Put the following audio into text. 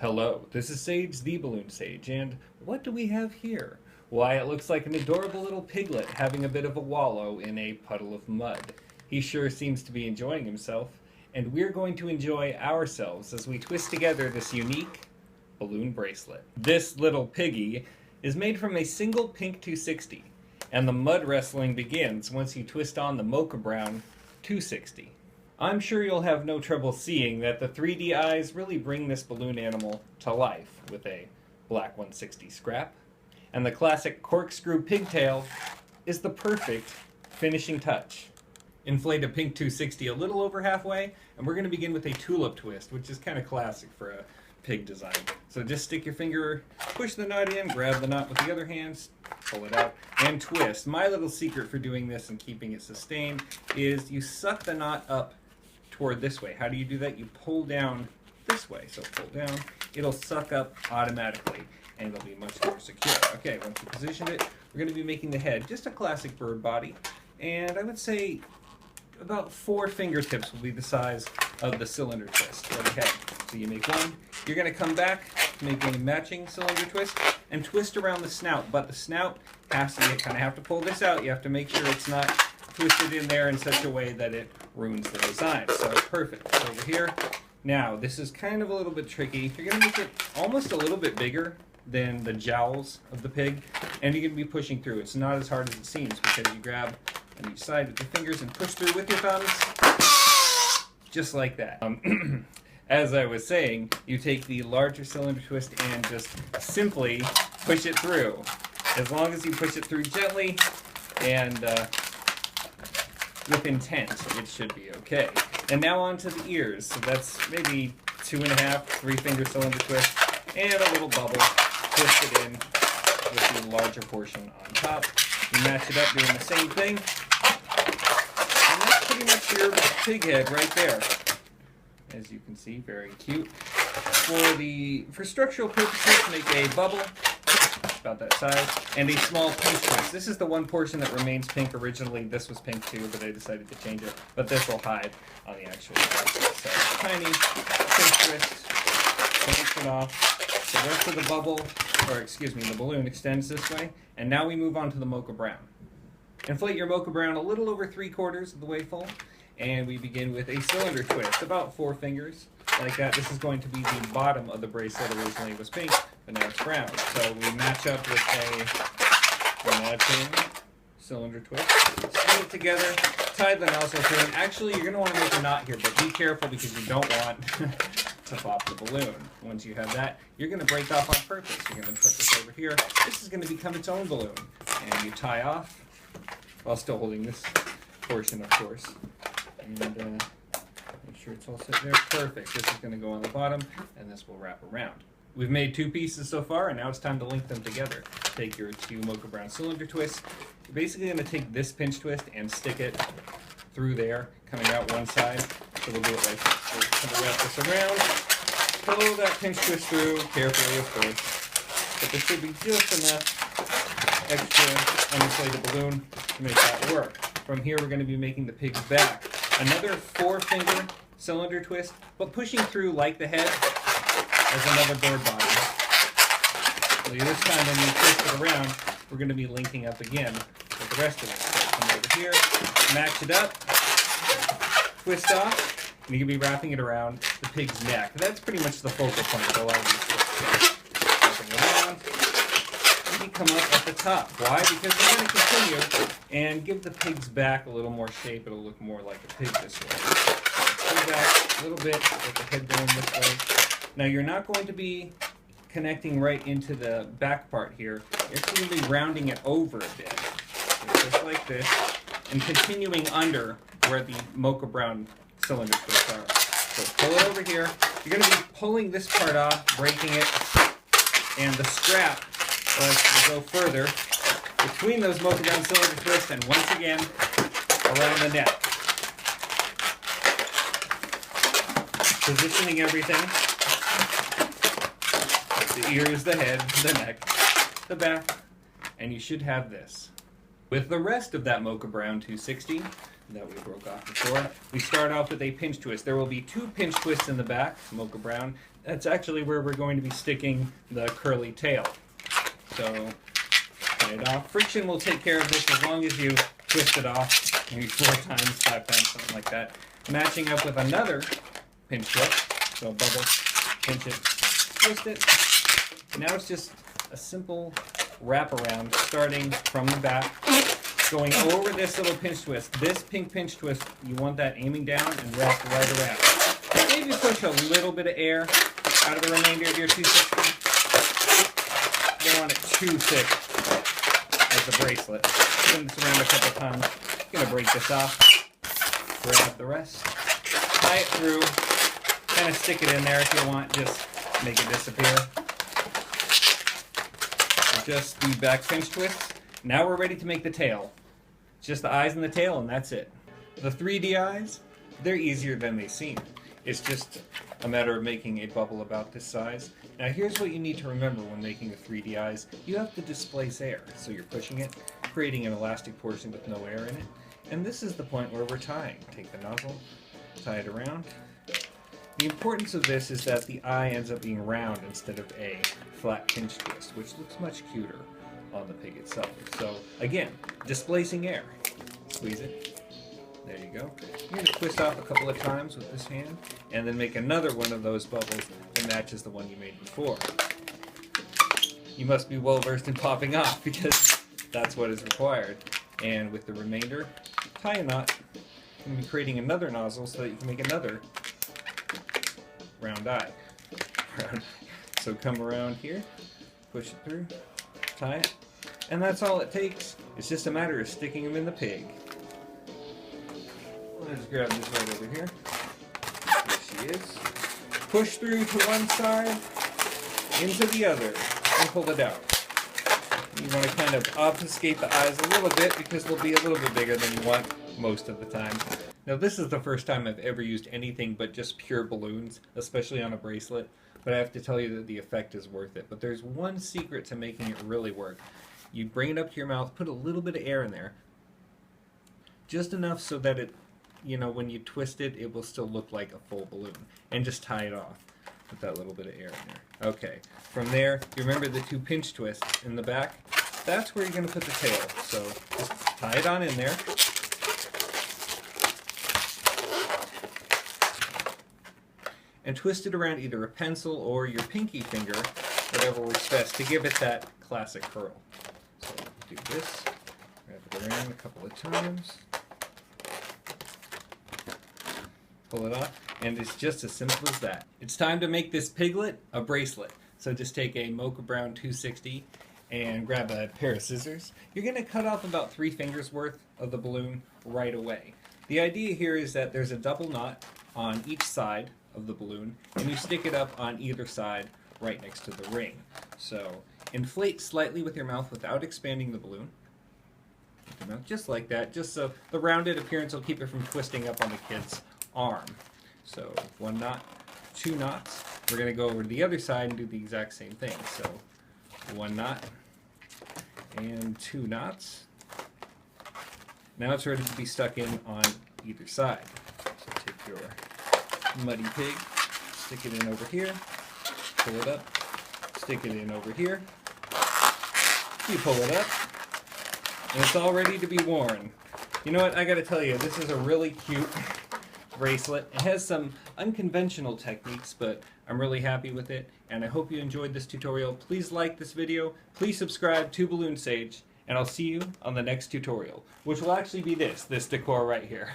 Hello, this is Sage the Balloon Sage, and what do we have here? Why, it looks like an adorable little piglet having a bit of a wallow in a puddle of mud. He sure seems to be enjoying himself, and we're going to enjoy ourselves as we twist together this unique balloon bracelet. This little piggy is made from a single pink 260, and the mud wrestling begins once you twist on the mocha brown 260. I'm sure you'll have no trouble seeing that the 3D eyes really bring this balloon animal to life with a black 160 scrap. And the classic corkscrew pigtail is the perfect finishing touch. Inflate a pink 260 a little over halfway, and we're going to begin with a Tulip Twist, which is kind of classic for a pig design. So just stick your finger, push the knot in, grab the knot with the other hand, pull it out, and twist. My little secret for doing this and keeping it sustained is you suck the knot up toward this way. How do you do that? You pull down this way. So pull down, it'll suck up automatically, and it'll be much more secure. Okay, once you position it, we're going to be making the head just a classic bird body, and I would say about 4 fingertips will be the size of the cylinder twist for the head. So you make one, you're going to come back, make a matching cylinder twist, and twist around the snout, but the snout has to, you kind of have to pull this out, you have to make sure it's not twisted in there in such a way that it ruins the design. So perfect. It's over here. Now, this is kind of a little bit tricky. You're going to make it almost a little bit bigger than the jowls of the pig, and you're going to be pushing through. It's not as hard as it seems because you grab on each side with your fingers and push through with your thumbs, just like that. As I was saying, you take the larger cylinder twist and just simply push it through. As long as you push it through gently and with intent, it should be okay. And now on to the ears. So that's maybe 2.5, 3 finger cylinder twist, and a little bubble. Twist it in with the larger portion on top. You match it up doing the same thing. And that's pretty much your pig head right there. As you can see, very cute. For structural purposes, make a bubble about that size, and a small pinch twist. This is the one portion that remains pink originally. This was pink too, but I decided to change it. But this will hide on the actual bracelet. So tiny pinch twist, finish it off. The rest of the bubble, or excuse me, the balloon extends this way. And now we move on to the mocha brown. Inflate your mocha brown a little over 3/4 of the way full, and we begin with a cylinder twist, about 4 fingers. Like that. This is going to be the bottom of the bracelet. Originally it was pink, but now it's brown. So we match up with a matching cylinder twist. Spin it together, tie the nozzle through, and actually you're going to want to make a knot here, but be careful because you don't want to pop the balloon. Once you have that, you're going to break off on purpose. You're going to put this over here. This is going to become its own balloon. And you tie off, while still holding this portion, of course. And make sure it's all set there. Perfect. This is going to go on the bottom, and this will wrap around. We've made 2 pieces so far, and now it's time to link them together. Take your 2 mocha brown cylinder twists. You're basically going to take this pinch twist and stick it through there, coming out one side. So we'll do it like this. So we're going to wrap this around, pull that pinch twist through, carefully of course. But there should be just enough extra uninflated balloon to make that work. From here, we're going to be making the pig's back. Another 4-finger cylinder twist, but pushing through like the head as another bird body. So this time when you twist it around, we're going to be linking up again with the rest of it. So come over here, match it up, twist off, and you can be wrapping it around the pig's neck. That's pretty much the focal point of a lot of these twists. Wrapping it around, and you come up at the top. Why? Because we're going to continue and give the pig's back a little more shape. It'll look more like a pig this way. So pull back a little bit with the head going this way. Now you're not going to be connecting right into the back part here. You're actually going to be rounding it over a bit. So just like this. And continuing under where the mocha brown cylinder twists are. So pull it over here. You're going to be pulling this part off, breaking it, and the strap will go further between those mocha brown cylinder twists, and once again around the neck. Positioning everything: the ears, the head, the neck, the back, and you should have this. With the rest of that mocha brown 260, that we broke off before. We start off with a pinch twist. There will be 2 pinch twists in the back, mocha brown. That's actually where we're going to be sticking the curly tail. So, tie it off. Friction will take care of this as long as you twist it off maybe 4 times, 5 times, something like that. Matching up with another pinch twist. So bubble, pinch it, twist it. Now it's just a simple wraparound starting from the back, going over this little pinch twist. This pink pinch twist, you want that aiming down and wrapped right around. Maybe push a little bit of air out of the remainder of your 260. You don't want it too thick as the bracelet. Spin this around a couple times. I'm going to break this off. Grab the rest. Tie it through. Kind of stick it in there if you want. Just make it disappear. Just the back pinch twist. Now we're ready to make the tail. It's just the eyes and the tail, and that's it. The 3D eyes, they're easier than they seem. It's just a matter of making a bubble about this size. Now here's what you need to remember when making the 3D eyes. You have to displace air. So you're pushing it, creating an elastic portion with no air in it. And this is the point where we're tying. Take the nozzle, tie it around. The importance of this is that the eye ends up being round instead of a flat pinch twist, which looks much cuter on the pig itself. So again, displacing air. Squeeze it. There you go. You're going to twist off a couple of times with this hand, and then make another one of those bubbles that matches the one you made before. You must be well versed in popping off, because that's what is required. And with the remainder, tie a knot. You're going to be creating another nozzle so that you can make another round eye. So come around here, push it through, tie it, and that's all it takes. It's just a matter of sticking them in the pig. Let's grab this right over here. There she is. Push through to one side, into the other, and pull it out. You want to kind of obfuscate the eyes a little bit because they'll be a little bit bigger than you want most of the time. Now this is the first time I've ever used anything but just pure balloons, especially on a bracelet, but I have to tell you that the effect is worth it. But there's one secret to making it really work. You bring it up to your mouth, put a little bit of air in there, just enough so that it, when you twist it, it will still look like a full balloon, and just tie it off with that little bit of air in there. Okay, from there, you remember the 2 pinch twists in the back? That's where you're going to put the tail. So just tie it on in there. And twist it around either a pencil or your pinky finger, whatever works best, to give it that classic curl. So do this, wrap it around a couple of times, pull it off, and it's just as simple as that. It's time to make this piglet a bracelet. So just take a mocha brown 260 and grab a pair of scissors. You're going to cut off about 3 fingers worth of the balloon right away. The idea here is that there's a double knot on each side of the balloon, and you stick it up on either side right next to the ring. So inflate slightly with your mouth without expanding the balloon. With your mouth, just like that, just so the rounded appearance will keep it from twisting up on the kid's arm. So 1 knot, 2 knots. We're going to go over to the other side and do the exact same thing. So 1 knot and 2 knots. Now it's ready to be stuck in on either side. So take your muddy pig, stick it in over here, pull it up, stick it in over here, you pull it up, and it's all ready to be worn. You know what, I gotta tell you, this is a really cute bracelet. It has some unconventional techniques, but I'm really happy with it, and I hope you enjoyed this tutorial. Please like this video, please subscribe to Balloon Sage, and I'll see you on the next tutorial, which will actually be this decor right here.